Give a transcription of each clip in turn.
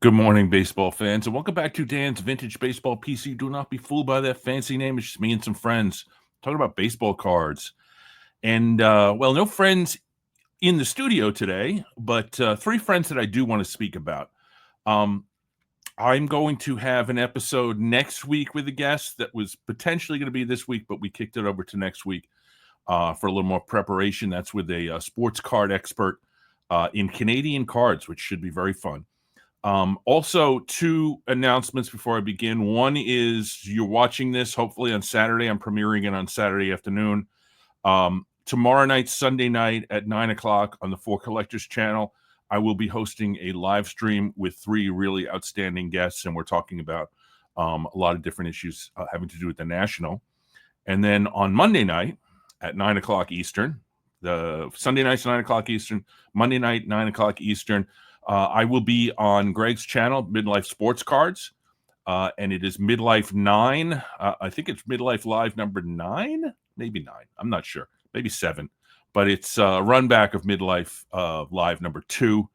Good morning, baseball fans, and welcome back to Dan's Vintage Baseball PC. Do not be fooled by that fancy name. It's just me and some friends talking about baseball cards. And, well, no friends in the studio today, but three friends that I do want to speak about. I'm going to have an episode next week with a guest that was potentially going to be this week, but we kicked it over to next week for a little more preparation. That's with a sports card expert in Canadian cards, which should be very fun. Also, two announcements before I begin. One is you're watching this hopefully on Saturday. I'm premiering it on Saturday afternoon. Tomorrow night, Sunday night at 9 o'clock on the For Collectors channel, I will be hosting a live stream with three really outstanding guests, and we're talking about a lot of different issues having to do with the National. And then on Monday night at 9 o'clock Eastern, the Sunday night's 9 o'clock Eastern, Monday night, 9 o'clock Eastern, I will be on Greg's channel, Midlife Sports Cards, and it is Midlife 9. I think it's Midlife Live number 9, maybe 9. I'm not sure, maybe 7. But it's a run back of Midlife Live number 2.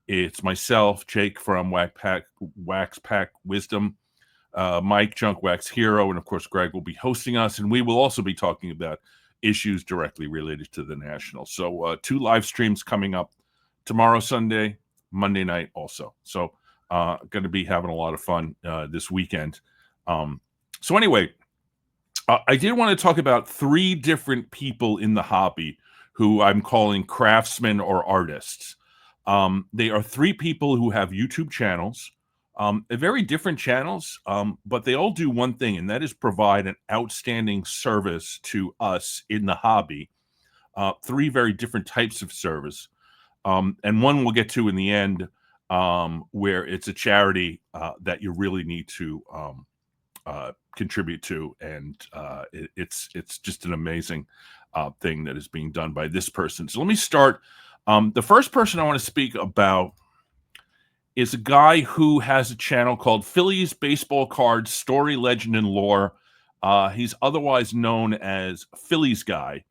It's myself, Jake from Wax Pack Wisdom, Mike, Junk Wax Hero, and of course Greg will be hosting us, and we will also be talking about issues directly related to the National. So 2 live streams coming up tomorrow, Sunday, Monday night also. So going to be having a lot of fun this weekend. So anyway, I did want to talk about 3 different people in the hobby who I'm calling craftsmen or artists. They are 3 people who have YouTube channels, very different channels, but they all do one thing, and that is provide an outstanding service to us in the hobby. 3 very different types of service. And one we'll get to in the end, where it's a charity that you really need to contribute to, and it's just an amazing thing that is being done by this person. So let me start. The first person I want to speak about is a guy who has a channel called Phillies Baseball Cards, Story, Legend, and Lore. He's otherwise known as Phillies Guy.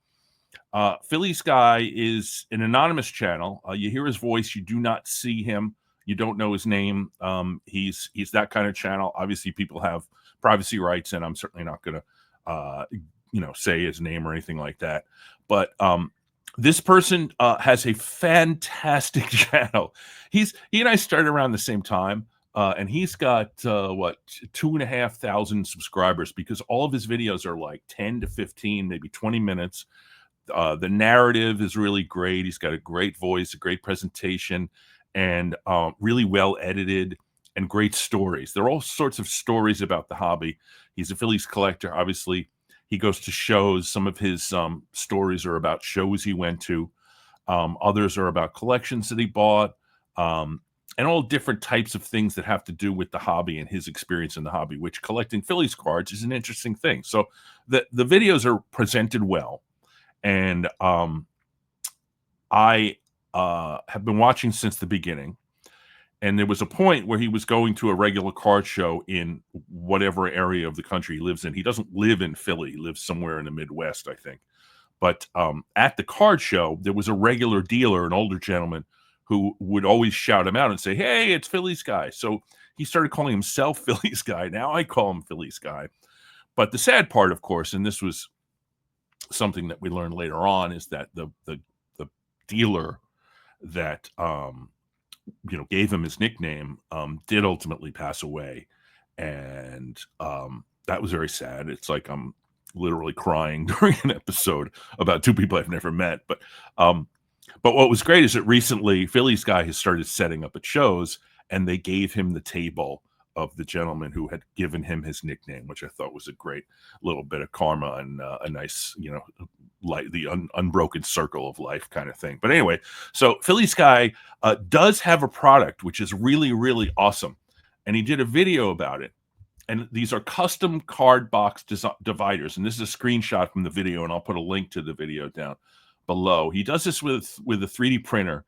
Phillies Guy is an anonymous channel. You hear his voice, you do not see him, you don't know his name. He's that kind of channel. Obviously, people have privacy rights, and I'm certainly not going to, say his name or anything like that. But this person has a fantastic channel. He and I started around the same time, and he's got 2,500 subscribers because all of his videos are like 10 to 15, maybe 20 minutes. The narrative is really great. He's got a great voice, a great presentation, and really well edited and great stories. There are all sorts of stories about the hobby. He's a Phillies collector. Obviously, he goes to shows. Some of his stories are about shows he went to. Others are about collections that he bought, and all different types of things that have to do with the hobby and his experience in the hobby, which collecting Phillies cards is an interesting thing. So the videos are presented well. And I have been watching since the beginning. And there was a point where he was going to a regular card show in whatever area of the country he lives in. He doesn't live in Philly. He lives somewhere in the Midwest, I think. But at the card show, there was a regular dealer, an older gentleman, who would always shout him out and say, "Hey, it's Phillies Guy." So he started calling himself Phillies Guy. Now I call him Phillies Guy. But the sad part, of course, and this was something that we learned later on, is that the dealer that gave him his nickname did ultimately pass away, and that was very sad. It's like I'm literally crying during an episode about 2 people I've never met. But what was great is that recently Phillies Guy has started setting up at shows, and they gave him the table of the gentleman who had given him his nickname, which I thought was a great little bit of karma and a nice, like the unbroken circle of life kind of thing. But anyway, so Phillies Guy does have a product which is really, really awesome, and he did a video about it. And these are custom card box dividers, and this is a screenshot from the video, and I'll put a link to the video down below. He does this with a 3D printer,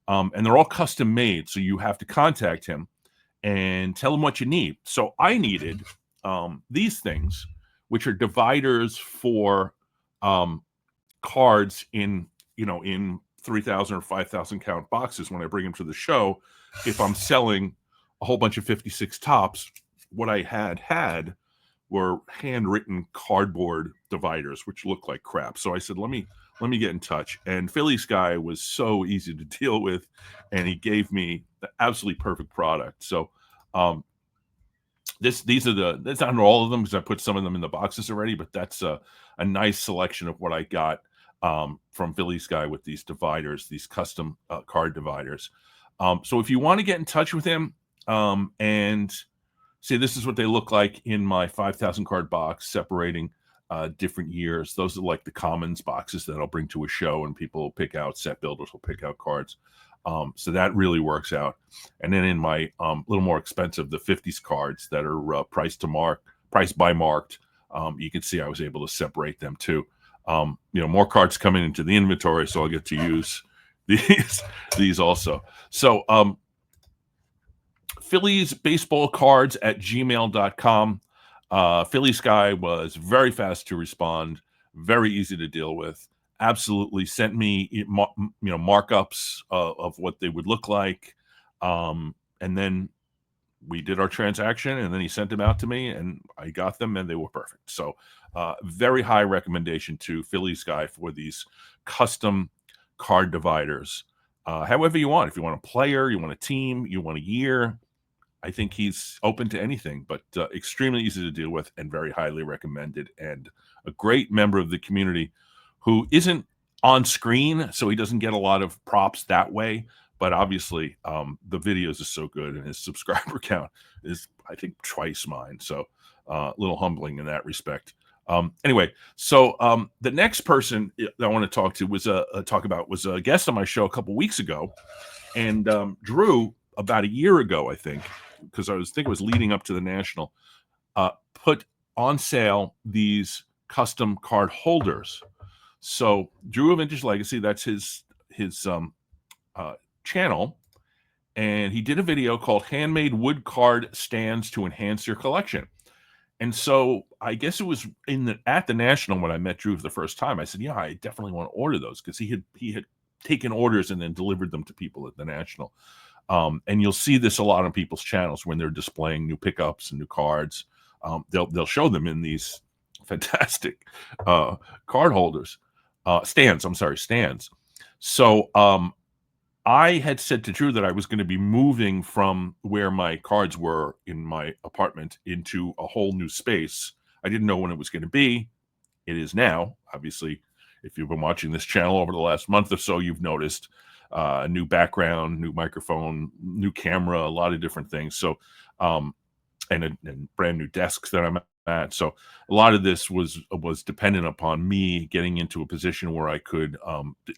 and they're all custom made, so you have to contact him and tell them what you need. So I needed these things, which are dividers for cards in 3,000 or 5,000 count boxes when I bring them to the show, if I'm selling a whole bunch of 56 tops. What I had were handwritten cardboard dividers, which look like crap. So I said, let me get in touch. And Phillies Guy was so easy to deal with, and he gave me the absolutely perfect product. So these are that's not all of them, because I put some of them in the boxes already, but that's a nice selection of what I got from Phillies Guy with these dividers, these custom card dividers. So if you want to get in touch with him and see, this is what they look like in my 5,000 card box, separating different years. Those are like the commons boxes that I'll bring to a show, and people will pick out, set builders will pick out cards. So that really works out. And then in my little more expensive, the 50s cards that are priced by marked, you can see I was able to separate them too. More cards coming into the inventory, so I'll get to use these also. So philliesbaseballcards@gmail.com. Phillies Guy was very fast to respond, very easy to deal with. Absolutely sent me markups of what they would look like, and then we did our transaction, and then he sent them out to me, and I got them, and they were perfect. So very high recommendation to Phillies Guy for these custom card dividers. However you want. If you want a player, you want a team, you want a year, I think he's open to anything, but extremely easy to deal with and very highly recommended, and a great member of the community who isn't on screen, so he doesn't get a lot of props that way. But obviously, the videos are so good, and his subscriber count is, I think, twice mine. So a little humbling in that respect. Anyway, so the next person that I want to talk to was a guest on my show a couple weeks ago, and Drew, about a year ago, I think, because I think it was leading up to the National, put on sale these custom card holders. So Drew of Vintage Legacy, that's his channel, and he did a video called Handmade Wood Card Stands to Enhance Your Collection. And so I guess it was at the National when I met Drew for the first time. I said, yeah, I definitely want to order those, because he had taken orders and then delivered them to people at the National. And you'll see this a lot on people's channels when they're displaying new pickups and new cards. They'll show them in these fantastic card holders, stands. So I had said to Drew that I was going to be moving from where my cards were in my apartment into a whole new space. I didn't know when it was going to be. It is now. Obviously, if you've been watching this channel over the last month or so, you've noticed a new background, new microphone, new camera, a lot of different things. So, and brand new desks that I'm at. So a lot of this was dependent upon me getting into a position where I could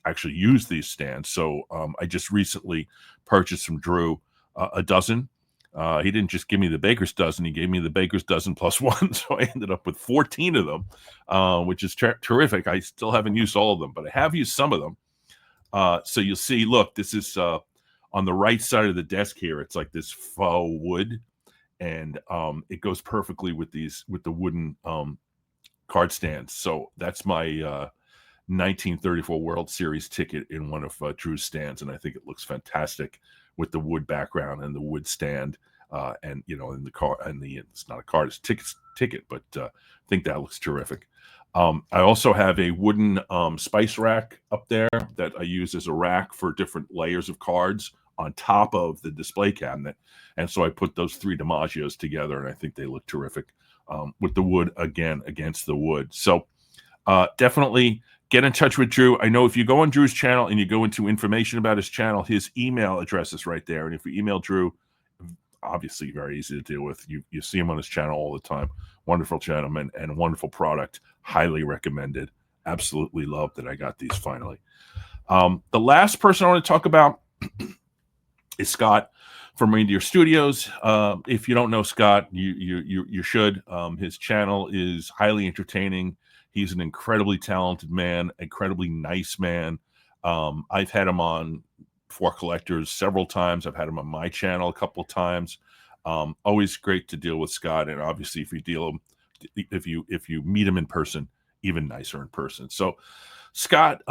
actually use these stands. So I just recently purchased from Drew a dozen. He didn't just give me the baker's dozen; he gave me the baker's dozen plus one. So I ended up with 14 of them, which is terrific. I still haven't used all of them, but I have used some of them. So you'll see, look, this is on the right side of the desk here. It's like this faux wood, and it goes perfectly with the wooden card stands. So that's my 1934 World Series ticket in one of Drew's stands, and I think it looks fantastic with the wood background and the wood stand, and in the car, and it's not a card, it's ticket, but I think that looks terrific. I also have a wooden spice rack up there that I use as a rack for different layers of cards on top of the display cabinet. And so I put those 3 DiMaggios together, and I think they look terrific with the wood again against the wood. So definitely get in touch with Drew. I know if you go on Drew's channel and you go into information about his channel, his email address is right there. And if you email Drew, obviously very easy to deal with. You see him on his channel all the time. Wonderful gentleman and wonderful product. Highly recommended. Absolutely love that I got these finally. The last person I want to talk about is Skaght from Reindeer Studios. If you don't know Skaght, you should. His channel is highly entertaining. He's an incredibly talented man, incredibly nice man. I've had him on For Collectors several times. I've had him on my channel a couple of times. Always great to deal with Skaght, and obviously if you meet him in person, even nicer in person. So Skaght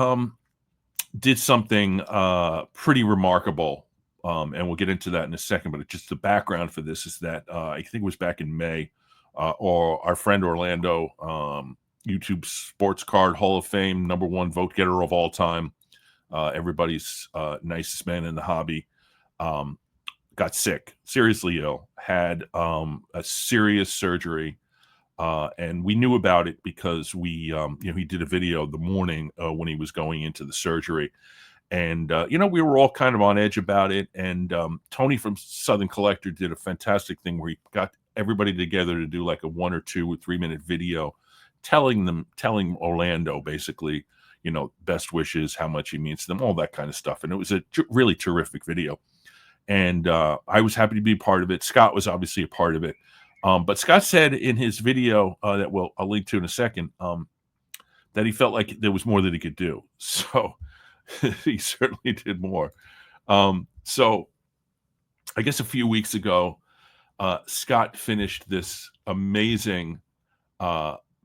did something pretty remarkable and we'll get into that in a second. But just the background for this is that I think it was back in May, or our friend Orlando, YouTube Sports Card Hall of Fame #1 vote getter of all time, everybody's nicest man in the hobby, got sick, seriously ill, had a serious surgery. And we knew about it because he did a video the morning when he was going into the surgery. And, we were all kind of on edge about it. And Tony from Southern Collector did a fantastic thing where he got everybody together to do like a 1 or 2 or 3 minute video telling Orlando basically, best wishes, how much he means to them, all that kind of stuff. And it was a really terrific video. And I was happy to be a part of it. Scott was obviously a part of it. But Scott said in his video that I'll link to in a second, that he felt like there was more that he could do. So he certainly did more. So I guess a few weeks ago, Scott finished this amazing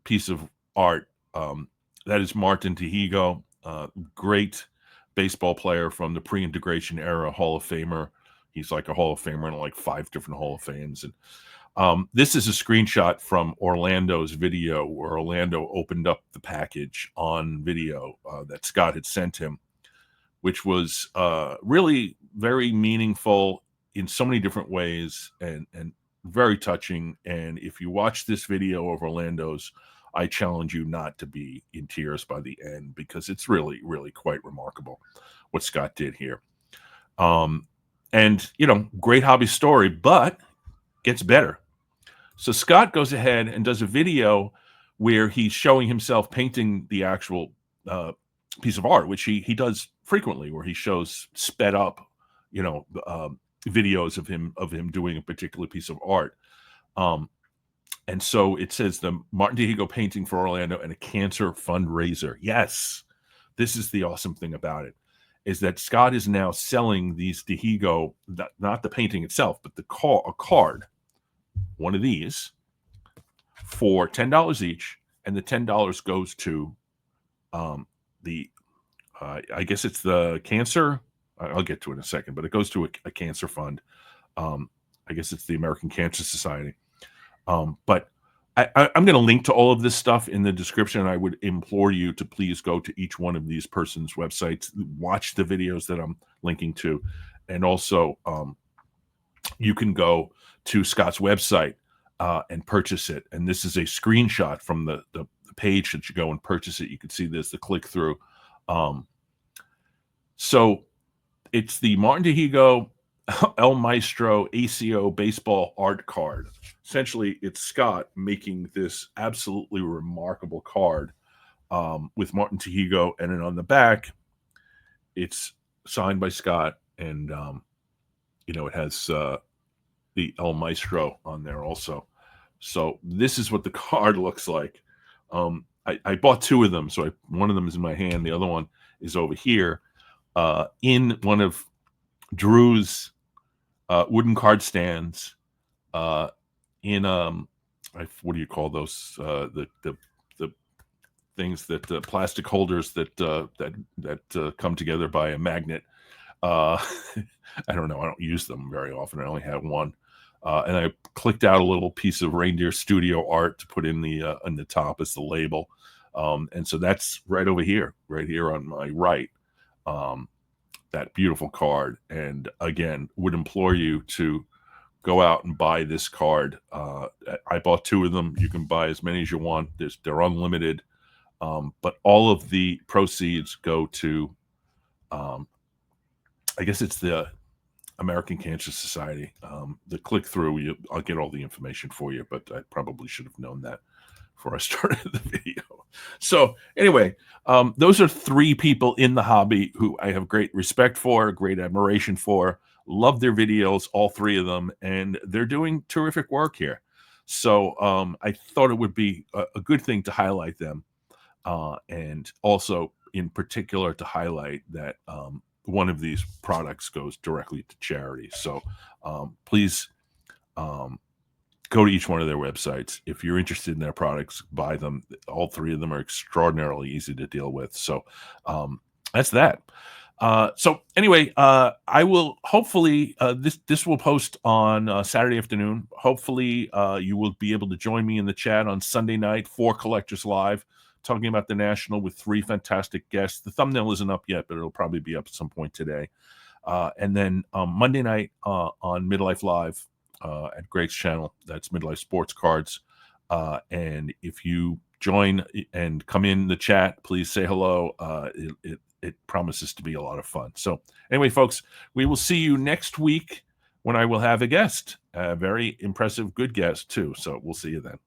piece of art. That is Martin Dihigo, great baseball player from the pre-integration era, Hall of Famer. He's like a Hall of Famer in like 5 different Hall of Fames. And this is a screenshot from Orlando's video where Orlando opened up the package on video that Scott had sent him, which was really very meaningful in so many different ways and very touching. And if you watch this video of Orlando's, I challenge you not to be in tears by the end, because it's really, really quite remarkable what Scott did here. And, great hobby story, but gets better. So Scott goes ahead and does a video where he's showing himself painting the actual piece of art, which he does frequently, where he shows sped up, videos of him doing a particular piece of art. And so it says the Martin Dihigo painting for Orlando and a cancer fundraiser. Yes, this is the awesome thing about it, is that Scott is now selling these Dihigo, not the painting itself, but a card, one of these, for $10 each, and the $10 goes to I guess it's the cancer. I'll get to it in a second, but it goes to a cancer fund. I guess it's the American Cancer Society. But I'm going to link to all of this stuff in the description. And I would implore you to please go to each one of these persons' websites, watch the videos that I'm linking to. And also, you can go to Scott's website and purchase it. And this is a screenshot from the page that you go and purchase it. You can see this, the click through. So it's the Martin Dihigo El Maestro ACO baseball art card. Essentially, it's Scott making this absolutely remarkable card with Martin Dihigo, and then on the back, it's signed by Scott, and it has the El Maestro on there also. So this is what the card looks like. I bought 2 of them, so one of them is in my hand, the other one is over here in one of Drew's wooden card stands in what do you call those, the things that plastic holders that come together by a magnet. I don't know, I don't use them very often, I only have one. And I clicked out a little piece of Reindeer Studio art to put in the top as the label. And so that's right over here, on my right, that beautiful card. And again, would implore you to go out and buy this card. I bought 2 of them. You can buy as many as you want. They're unlimited. But all of the proceeds go to, I guess it's the American Cancer Society. The click through, I'll get all the information for you, but I probably should have known that before I started the video. So anyway, those are 3 people in the hobby who I have great respect for, great admiration for, love their videos, all 3 of them, and they're doing terrific work here. So I thought it would be a good thing to highlight them, and also in particular to highlight that one of these products goes directly to charity. So please go to each one of their websites. If you're interested in their products, buy them. All 3 of them are extraordinarily easy to deal with. So that's that. So anyway, I will hopefully this will post on Saturday afternoon. Hopefully, you will be able to join me in the chat on Sunday night for Collectors Live, talking about the National with 3 fantastic guests. The thumbnail isn't up yet, but it'll probably be up at some point today. And then Monday night on Midlife Live at Greg's channel. That's Midlife Sports Cards. And if you join and come in the chat, please say hello. It promises to be a lot of fun. So anyway, folks, we will see you next week when I will have a guest, a very impressive, good guest too. So we'll see you then.